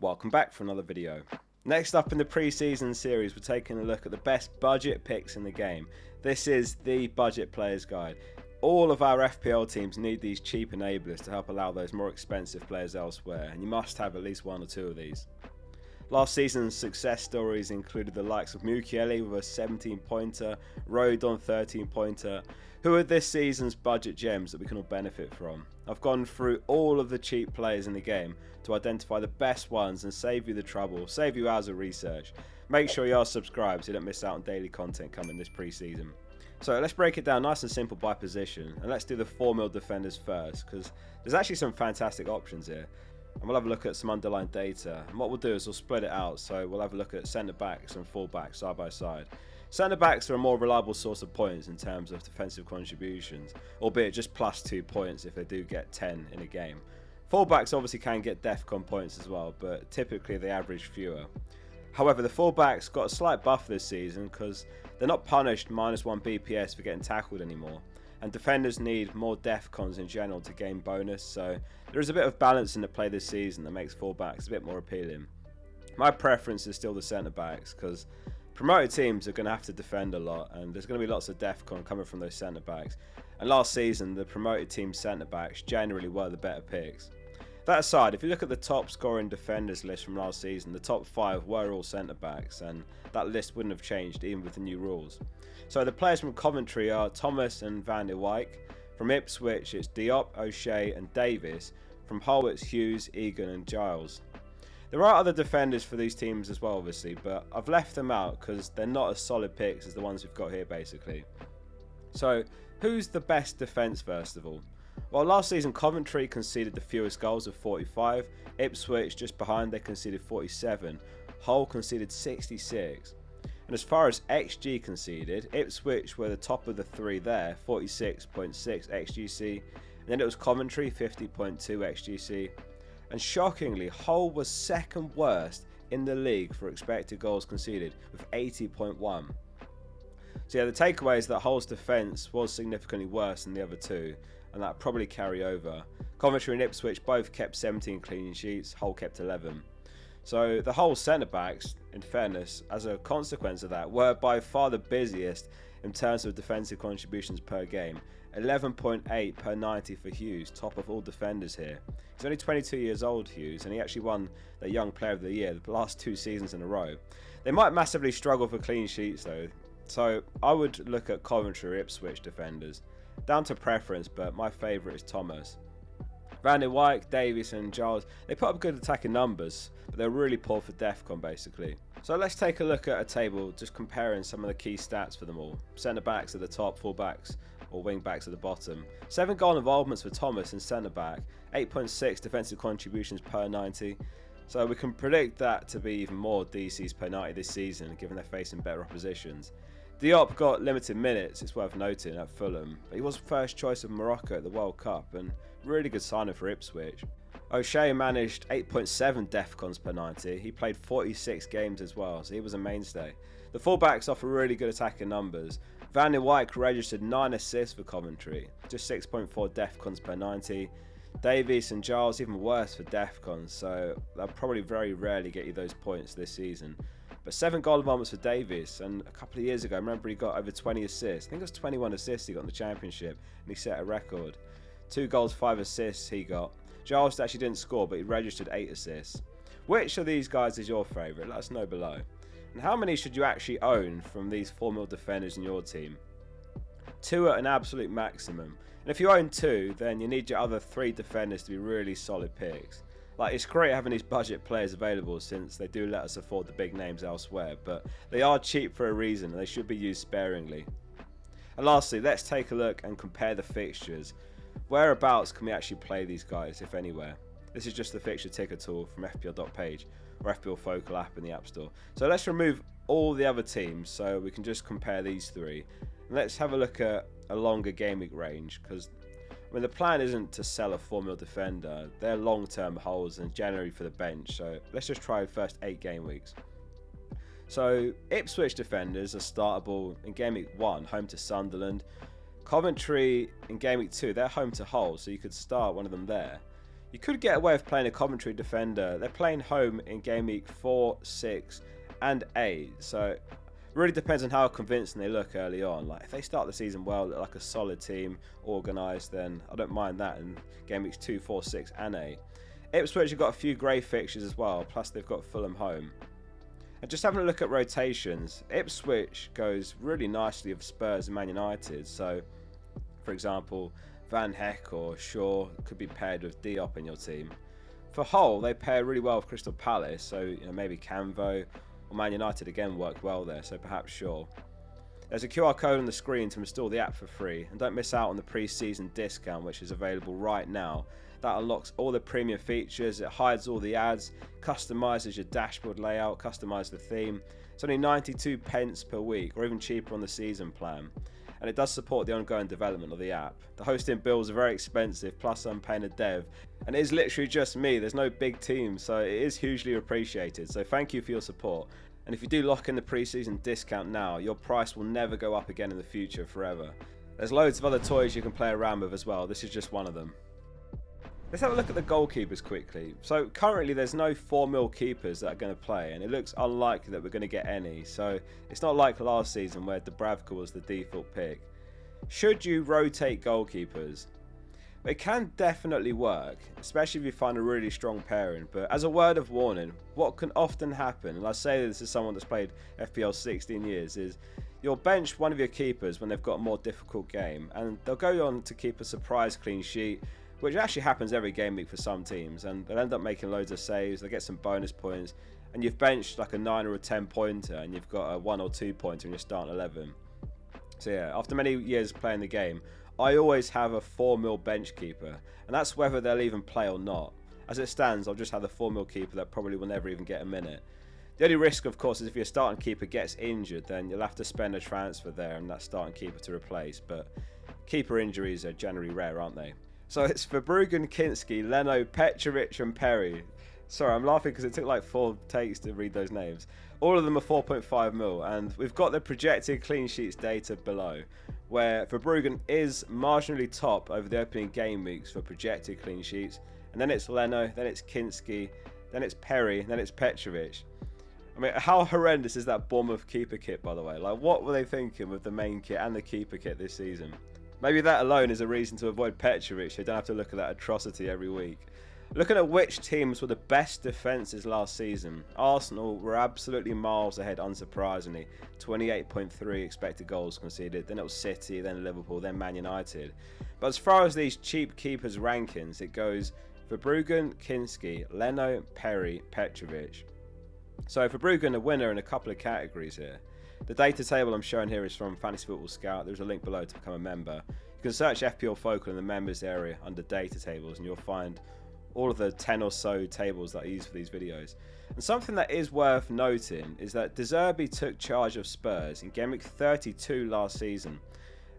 Welcome back for another video. Next up in the pre-season series, we're taking a look at the best budget picks in the game. This is the budget players guide. All of our FPL teams need these cheap enablers to help allow those more expensive players elsewhere, and you must have at least one or two of these. Last season's success stories included the likes of Mukiele with a 17-pointer, Rodon 13-pointer, who are this season's budget gems that we can all benefit from. I've gone through all of the cheap players in the game to identify the best ones and save you the trouble, save you hours of research. Make sure you are subscribed so you don't miss out on daily content coming this pre-season. So let's break it down nice and simple by position, and let's do the 4 mil defenders first, because there's actually some fantastic options here. And we'll have a look at some underlying data, and what we'll do is we'll split it out. So we'll have a look at centre backs and full backs side by side. Centre backs are a more reliable source of points in terms of defensive contributions, albeit just plus 2 points if they do get 10 in a game. Full backs obviously can get DEFCON points as well, but typically they average fewer. However, the full backs got a slight buff this season because they're not punished -1 BPS for getting tackled anymore, and defenders need more DEFCONs in general to gain bonus, so there is a bit of balance in the play this season that makes full backs a bit more appealing. My preference is still the centre backs because promoted teams are going to have to defend a lot, and there's going to be lots of DEFCON coming from those centre backs. And last season, the promoted team centre backs generally were the better picks. That aside, if you look at the top scoring defenders list from last season, the top 5 were all centre backs, and that list wouldn't have changed even with the new rules. So the players from Coventry are Thomas and Van der Wyk. From Ipswich, it's Diop, O'Shea and Davis. From Hull, it's Hughes, Egan and Giles. There are other defenders for these teams as well, obviously, but I've left them out because they're not as solid picks as the ones we've got here, basically. So, who's the best defence, first of all? Well, last season Coventry conceded the fewest goals of 45, Ipswich just behind, they conceded 47, Hull conceded 66. And as far as XG conceded, Ipswich were the top of the 3 there, 46.6 XGC, and then it was Coventry, 50.2 XGC. And shockingly, Hull was second worst in the league for expected goals conceded with 80.1. So yeah, the takeaway is that Hull's defence was significantly worse than the other two, and that probably carry over. Coventry and Ipswich both kept 17 clean sheets, Hull kept 11. So the Hull centre-backs, in fairness, as a consequence of that, were by far the busiest in terms of defensive contributions per game. 11.8 per 90 for Hughes, top of all defenders here. He's only 22 years old, Hughes, and he actually won the Young Player of the Year the last 2 seasons in a row. They might massively struggle for clean sheets though, so I would look at Coventry or Ipswich defenders. Down to preference, but my favourite is Thomas. Van der Wyk, Davies and Giles, they put up good attacking numbers, but they're really poor for DEFCON basically. So let's take a look at a table just comparing some of the key stats for them all. Centre backs at the top, full backs or wing backs at the bottom. 7 goal involvements for Thomas in centre back, 8.6 defensive contributions per 90. So we can predict that to be even more DCs per 90 this season, given they're facing better oppositions. Diop got limited minutes, it's worth noting, at Fulham, but he was first choice of Morocco at the World Cup, and really good signing for Ipswich. O'Shea managed 8.7 DEFCONs per 90, he played 46 games as well, so he was a mainstay. The fullbacks offer really good attacking numbers. Van der Wyk registered 9 assists for Coventry, just 6.4 DEFCONs per 90. Davies and Giles even worse for DEFCONs, so they'll probably very rarely get you those points this season. But 7 goal involvements for Davies, and a couple of years ago, I remember he got over 20 assists. I think it was 21 assists he got in the Championship, and he set a record. 2 goals, 5 assists he got. Giles actually didn't score, but he registered 8 assists. Which of these guys is your favourite? Let us know below. And how many should you actually own from these 4 mil defenders in your team? 2 at an absolute maximum. And if you own 2, then you need your other 3 defenders to be really solid picks. Like, it's great having these budget players available since they do let us afford the big names elsewhere, but they are cheap for a reason and they should be used sparingly. And lastly, let's take a look and compare the fixtures. Whereabouts can we actually play these guys, if anywhere? This is just the fixture ticker tool from FPL.page or FPL Focal app in the App Store. So let's remove all the other teams so we can just compare these 3. And let's have a look at a longer game week range, because I mean, the plan isn't to sell a 4 mil defender. They're long-term holds and generally for the bench. So let's just try the first 8 game weeks. So Ipswich defenders are startable in game week 1, home to Sunderland. Coventry in game week 2, they're home to Hull, so you could start one of them there. You could get away with playing a Coventry defender. They're playing home in game week 4, 6 and 8. So it really depends on how convincing they look early on. Like if they start the season well, look like a solid team, organised, then I don't mind that in game weeks 2, 4, 6 and 8. Ipswich have got a few grey fixtures as well, plus they've got Fulham home. And just having a look at rotations, Ipswich goes really nicely with Spurs and Man United. So, for example, Van Heck or Shaw could be paired with Diop in your team. For Hull, they pair really well with Crystal Palace, so maybe Canvo or Man United again work well there, so perhaps Shaw. There's a QR code on the screen to install the app for free, and don't miss out on the pre-season discount which is available right now. That unlocks all the premium features, it hides all the ads, customises your dashboard layout, customises the theme. It's only 92 pence per week, or even cheaper on the season plan. And it does support the ongoing development of the app. The hosting bills are very expensive, plus I'm paying a dev. And it is literally just me, there's no big team, so it is hugely appreciated. So thank you for your support. And if you do lock in the pre-season discount now, your price will never go up again in the future forever. There's loads of other toys you can play around with as well, this is just one of them. Let's have a look at the goalkeepers quickly. So currently there's no 4 mil keepers that are going to play, and it looks unlikely that we're going to get any. So it's not like last season where Dubravka was the default pick. Should you rotate goalkeepers? It can definitely work, especially if you find a really strong pairing. But as a word of warning, what can often happen, and I say this as someone that's played FPL 16 years, is you'll bench one of your keepers when they've got a more difficult game, and they'll go on to keep a surprise clean sheet, which actually happens every game week for some teams, and they'll end up making loads of saves, they'll get some bonus points, and you've benched like a 9 or a 10 pointer, and you've got a 1 or 2 pointer in your starting 11. So yeah, after many years playing the game, I always have a 4 mil bench keeper, and that's whether they'll even play or not. As it stands, I'll just have the 4 mil keeper that probably will never even get a minute. The only risk, of course, is if your starting keeper gets injured, then you'll have to spend a transfer there and that starting keeper to replace, but keeper injuries are generally rare, aren't they? So it's Verbruggen, Kinski, Leno, Petrovic and Perry. Sorry, I'm laughing because it took like 4 takes to read those names. All of them are 4.5 mil, and we've got the projected clean sheets data below, where Verbruggen is marginally top over the opening game weeks for projected clean sheets, and then it's Leno, then it's Kinski, then it's Perry, then it's Petrovic. I mean, how horrendous is that Bournemouth keeper kit, by the way? Like, what were they thinking with the main kit and the keeper kit this season? Maybe that alone is a reason to avoid Petrovic, so you don't have to look at that atrocity every week. Looking at which teams were the best defences last season, Arsenal were absolutely miles ahead, unsurprisingly. 28.3 expected goals conceded, then it was City, then Liverpool, then Man United. But as far as these cheap keepers rankings, it goes Verbruggen, Kinski, Leno, Perry, Petrovic. So Verbruggen a winner in a couple of categories here. The data table I'm showing here is from Fantasy Football Scout. There's a link below to become a member. You can search FPL Focal in the members area under data tables, and you'll find all of the 10 or so tables that I use for these videos. And something that is worth noting is that De Zerbi took charge of Spurs in game week 32 last season.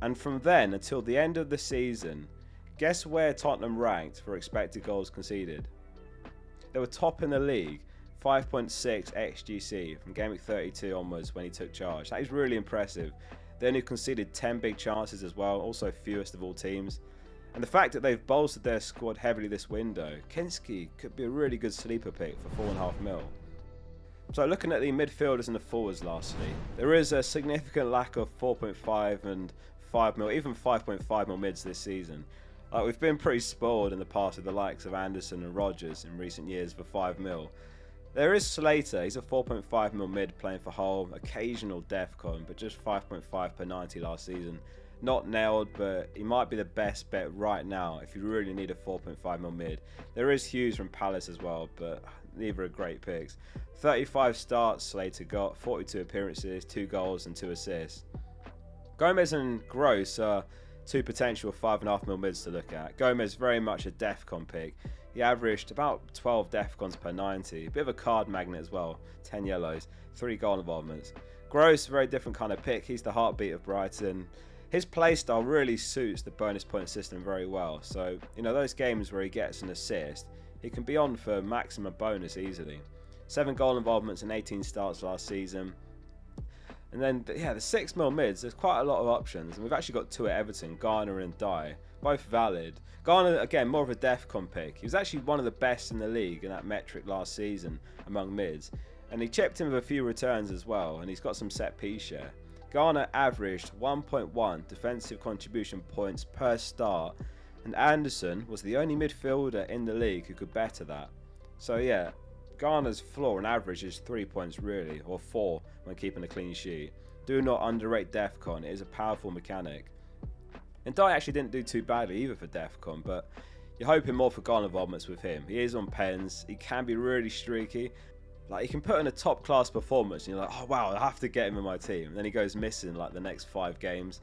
And from then until the end of the season, guess where Tottenham ranked for expected goals conceded? They were top in the league. 5.6 XGC from game week 32 onwards when he took charge. That is really impressive. They only conceded 10 big chances as well, also fewest of all teams. And the fact that they've bolstered their squad heavily this window, Kinski could be a really good sleeper pick for 4.5 mil. So looking at the midfielders and the forwards lastly, there is a significant lack of 4.5 and 5 mil, even 5.5 mil mids this season. We've been pretty spoiled in the past with the likes of Anderson and Rodgers in recent years for 5 mil. There is Slater, he's a 4.5 mil mid playing for Hull, occasional DEFCON, but just 5.5 per 90 last season. Not nailed, but he might be the best bet right now if you really need a 4.5 mil mid. There is Hughes from Palace as well, but neither are great picks. 35 starts Slater got, 42 appearances, 2 goals and 2 assists. Gomez and Gross are 2 potential 5.5 mil mids to look at. Gomez very much a DEFCON pick. He averaged about 12 DEFCONs per 90. A bit of a card magnet as well. 10 yellows, 3 goal involvements. Gross, very different kind of pick. He's the heartbeat of Brighton. His playstyle really suits the bonus point system very well. So, those games where he gets an assist, he can be on for maximum bonus easily. 7 goal involvements and 18 starts last season. And then, the 6 mil mids, there's quite a lot of options. And we've actually got 2 at Everton, Garner and Dye. Both valid. Garner, again, more of a DEFCON pick. He was actually one of the best in the league in that metric last season among mids. And he chipped in with a few returns as well, and he's got some set piece share. Garner averaged 1.1 defensive contribution points per start, and Anderson was the only midfielder in the league who could better that. So yeah, Garner's floor and average is 3 points really, or 4 when keeping a clean sheet. Do not underrate DEFCON, it is a powerful mechanic. And Dye actually didn't do too badly either for DEFCON, but you're hoping more for goal involvements with him. He is on pens, he can be really streaky. Like, he can put in a top class performance and you're like, oh wow, I have to get him in my team. And then he goes missing like the next 5 games.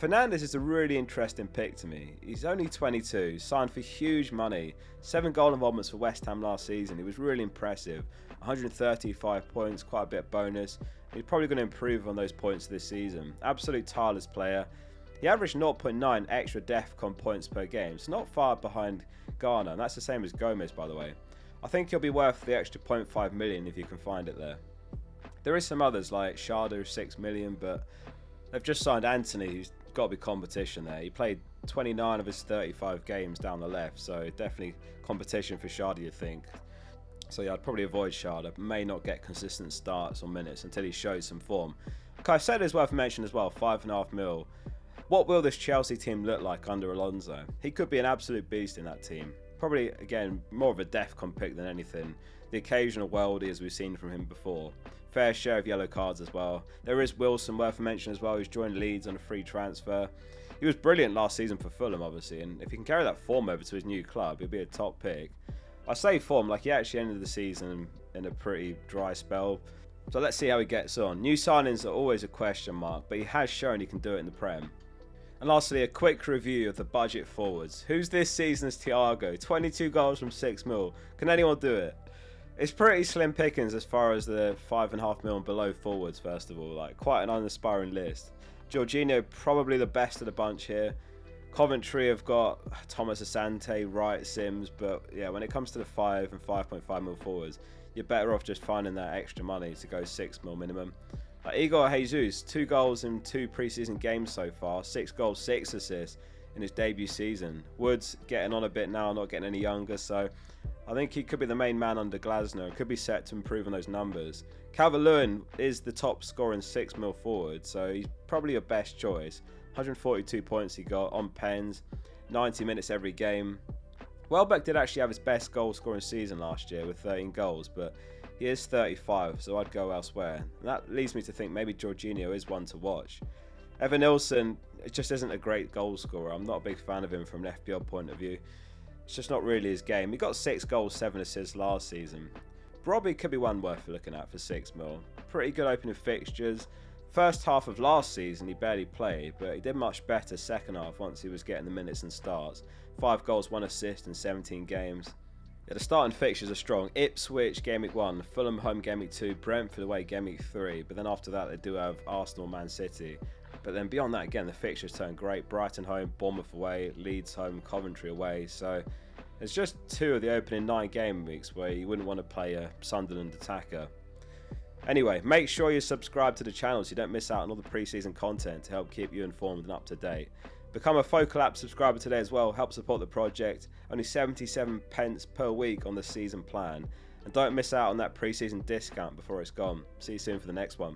Fernandes is a really interesting pick to me. He's only 22, signed for huge money, 7 goal involvements for West Ham last season. He was really impressive, 135 points, quite a bit bonus. He's probably going to improve on those points this season. Absolute tireless player. He averaged 0.9 extra DEFCON points per game, so not far behind Garner, and that's the same as Gomez, by the way. I think he'll be worth the extra 0.5 million if you can find it there. There is some others like Sharda, 6 million, but they've just signed Anthony, who's got to be competition there. He played 29 of his 35 games down the left, so definitely competition for Sharda, you'd think. So yeah, I'd probably avoid Sharda, may not get consistent starts or minutes until he shows some form. Caicedo is worth mentioning as well, 5.5 mil. What will this Chelsea team look like under Alonso? He could be an absolute beast in that team. Probably, again, more of a DEFCON pick than anything. The occasional worldie, as we've seen from him before. Fair share of yellow cards as well. There is Wilson, worth mentioning as well, who's joined Leeds on a free transfer. He was brilliant last season for Fulham, obviously, and if he can carry that form over to his new club, he'll be a top pick. I say form, like he actually ended the season in a pretty dry spell. So let's see how he gets on. New signings are always a question mark, but he has shown he can do it in the Prem. And lastly, a quick review of the budget forwards. Who's this season's Thiago? 22 goals from 6 mil. Can anyone do it? It's pretty slim pickings as far as the 5.5 mil and below forwards, first of all. Like, quite an uninspiring list. Jorginho, probably the best of the bunch here. Coventry have got Thomas Asante, Wright, Sims, but yeah, when it comes to the 5 and 5.5 mil forwards, you're better off just finding that extra money to go 6 mil minimum. Igor Jesus, 2 goals in 2 preseason games so far, 6 goals, 6 assists in his debut season. Woods getting on a bit now, not getting any younger, so I think he could be the main man under Glasner and could be set to improve on those numbers. Calvert-Lewin is the top scoring 6 mil forward, so he's probably your best choice. 142 points he got on pens, 90 minutes every game. Welbeck did actually have his best goal scoring season last year with 13 goals, but he is 35, so I'd go elsewhere. And that leads me to think maybe Jorginho is one to watch. Evan Nilsson, it just isn't a great goal scorer. I'm not a big fan of him from an FPL point of view. It's just not really his game. He got 6 goals, 7 assists last season. Robbie could be one worth looking at for 6 mil. Pretty good opening fixtures. First half of last season he barely played, but he did much better second half once he was getting the minutes and starts. 5 goals, 1 assist in 17 games. Yeah, the starting fixtures are strong. Ipswich game week 1, Fulham home game week 2, Brentford away game week 3, but then after that they do have Arsenal, Man City. But then beyond that, again, the fixtures turn great. Brighton home, Bournemouth away, Leeds home, Coventry away. So there's just 2 of the opening 9 game weeks where you wouldn't want to play a Sunderland attacker. Anyway, make sure you subscribe to the channel so you don't miss out on all the pre-season content to help keep you informed and up to date. Become a Focal App subscriber today as well, help support the project. Only 77 pence per week on the season plan. And don't miss out on that pre-season discount before it's gone. See you soon for the next one.